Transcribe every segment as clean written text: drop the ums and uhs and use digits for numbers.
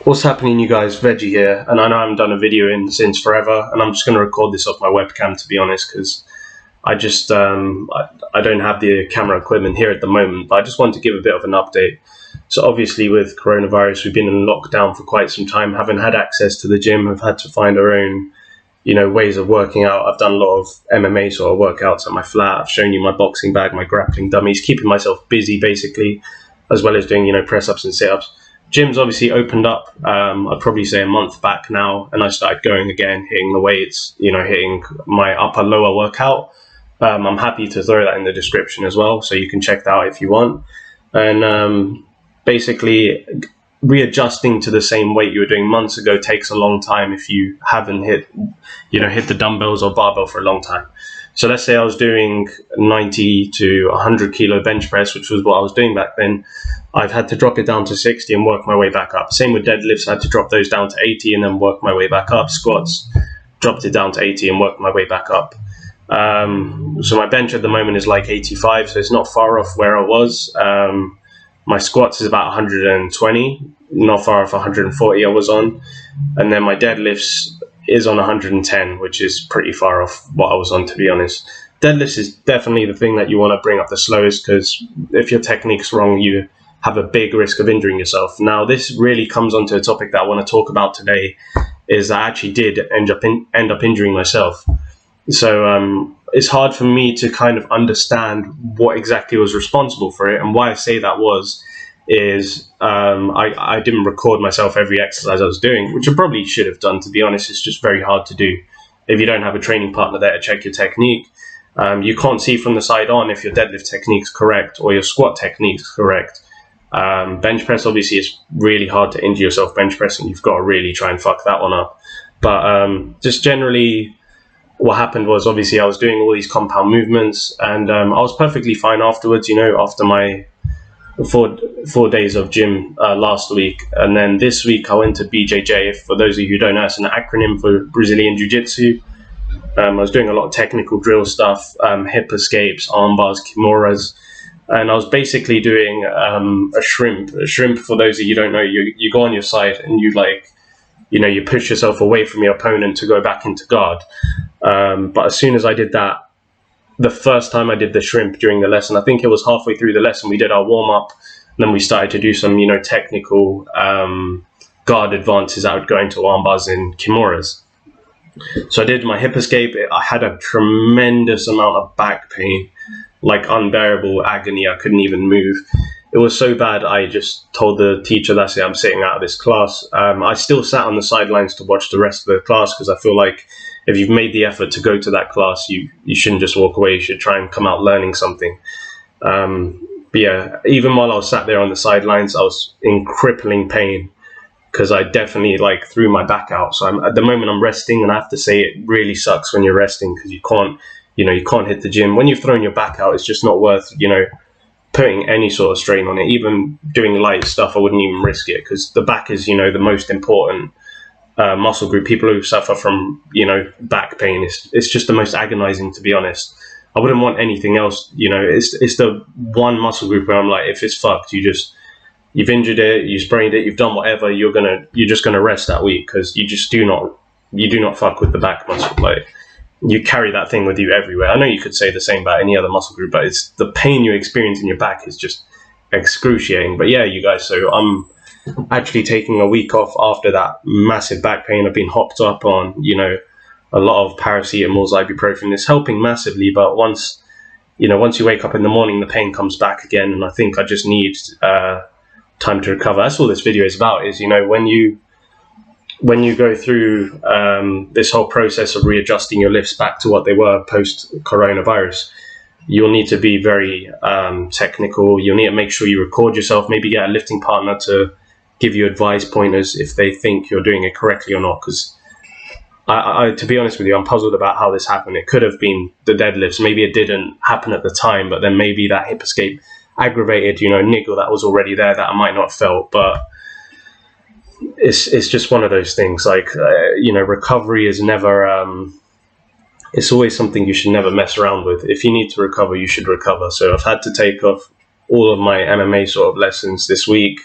What's happening, you guys? Veggie here, and I know I haven't done a video in since forever, and I'm just going to record this off my webcam, to be honest, because I don't have the camera equipment here at the moment, but I just want to give a bit of an update. So obviously with coronavirus, we've been in lockdown for quite some time, haven't had access to the gym, have had to find our own, ways of working out. I've done a lot of MMA sort of workouts at my flat. I've shown you my boxing bag, my grappling dummies, keeping myself busy basically, as well as doing, press-ups and sit-ups. Gym's obviously opened up, I'd probably say a month back now, and I started going again, hitting the weights, hitting my upper lower workout. I'm happy to throw that in the description as well, so you can check that out if you want. And basically, readjusting to the same weight you were doing months ago takes a long time if you haven't hit the dumbbells or barbell for a long time. So let's say I was doing 90 to 100 kilo bench press, which was what I was doing back then. I've had to drop it down to 60 and work my way back up. Same with deadlifts, I had to drop those down to 80 and then work my way back up. Squats, dropped it down to 80 and worked my way back up. So my bench at the moment is like 85, so it's not far off where I was. My squats is about 120, not far off 140 I was on. And then my deadlifts is on 110, which is pretty far off what I was on, to be honest. Deadlifts is definitely the thing that you want to bring up the slowest, because if your technique's wrong, you have a big risk of injuring yourself. Now, this really comes onto a topic that I want to talk about today, is I actually did end up injuring myself. So it's hard for me to kind of understand what exactly was responsible for it, and why I say that is I didn't record myself every exercise I was doing, which I probably should have done, to be honest. It's just very hard to do if you don't have a training partner there to check your technique. You can't see from the side on if your deadlift technique's correct or your squat technique's correct. Bench press, obviously, is really hard to injure yourself bench pressing. You've got to really try and fuck that one up. But just generally, what happened was, obviously, I was doing all these compound movements, and I was perfectly fine afterwards, after my four days of gym last week. And then this week I went to BJJ. For those of you who don't know, it's an acronym for Brazilian Jiu-Jitsu. I was doing a lot of technical drill stuff, hip escapes, arm bars, kimuras, and I was basically doing a shrimp. A shrimp, for those of you who don't know, you go on your side and you push yourself away from your opponent to go back into guard. But as soon as I did that, the first time I did the shrimp during the lesson, I think it was halfway through the lesson, we did our warm-up, and then we started to do some, technical guard advances. I would go into arm bars and kimuras. So I did my hip escape. I had a tremendous amount of back pain, like unbearable agony. I couldn't even move. It was so bad, I just told the teacher, that's it, I'm sitting out of this class. I still sat on the sidelines to watch the rest of the class, because I feel like if you've made the effort to go to that class, you shouldn't just walk away. You should try and come out learning something. But yeah, even while I was sat there on the sidelines, I was in crippling pain, because I definitely threw my back out. So at the moment I'm resting, and I have to say it really sucks when you're resting, because you can't hit the gym. When you've thrown your back out, it's just not worth, putting any sort of strain on it. Even doing light stuff, I wouldn't even risk it, because the back is, the most important muscle group. People who suffer from, back pain, it's just the most agonizing, to be honest. I wouldn't want anything else. It's the one muscle group where I'm like, if it's fucked, you've injured it, you sprained it, you've done whatever, you're just gonna rest that week, because you do not fuck with the back muscle. You carry that thing with you everywhere. I know you could say the same about any other muscle group, but it's the pain you experience in your back is just excruciating. But yeah, you guys, so I'm actually taking a week off after that massive back pain. I've been hopped up on, a lot of paracetamols, ibuprofen. It's helping massively, but once you wake up in the morning, the pain comes back again, and I think I just need time to recover. That's all this video is about, is when you go through this whole process of readjusting your lifts back to what they were post coronavirus, you'll need to be very technical. You'll need to make sure you record yourself, maybe get a lifting partner to give you advice, pointers, if they think you're doing it correctly or not. Because I to be honest with you, I'm puzzled about how this happened. It could have been the deadlifts. Maybe it didn't happen at the time, but then maybe that hip escape aggravated, niggle that was already there that I might not have felt. But it's just one of those things. Recovery is never. It's always something you should never mess around with. If you need to recover, you should recover. So I've had to take off all of my MMA sort of lessons this week.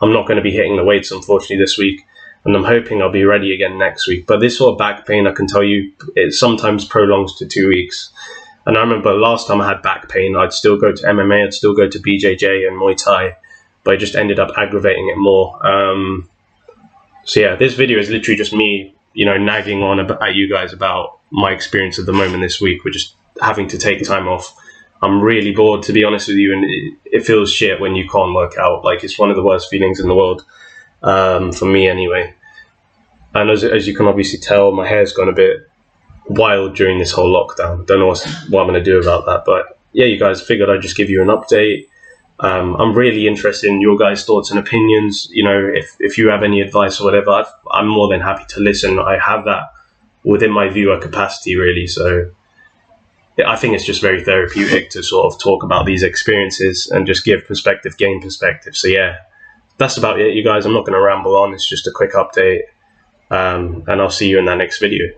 I'm not going to be hitting the weights, unfortunately, this week. And I'm hoping I'll be ready again next week. But this sort of back pain, I can tell you, it sometimes prolongs to 2 weeks. And I remember last time I had back pain, I'd still go to MMA, I'd still go to BJJ and Muay Thai, but it just ended up aggravating it more. So yeah, this video is literally just me, nagging on at you guys about my experience at the moment this week. We're just having to take time off. I'm really bored, to be honest with you, and it feels shit when you can't work out. Like, it's one of the worst feelings in the world, for me anyway. And as you can obviously tell, my hair's gone a bit wild during this whole lockdown. Don't know what I'm going to do about that. But yeah, you guys, figured I'd just give you an update. I'm really interested in your guys' thoughts and opinions. If you have any advice or whatever, I'm more than happy to listen. I have that within my viewer capacity, really. So I think it's just very therapeutic to sort of talk about these experiences and just give perspective, gain perspective. So yeah, that's about it, you guys. I'm not going to ramble on. It's just a quick update. And I'll see you in that next video.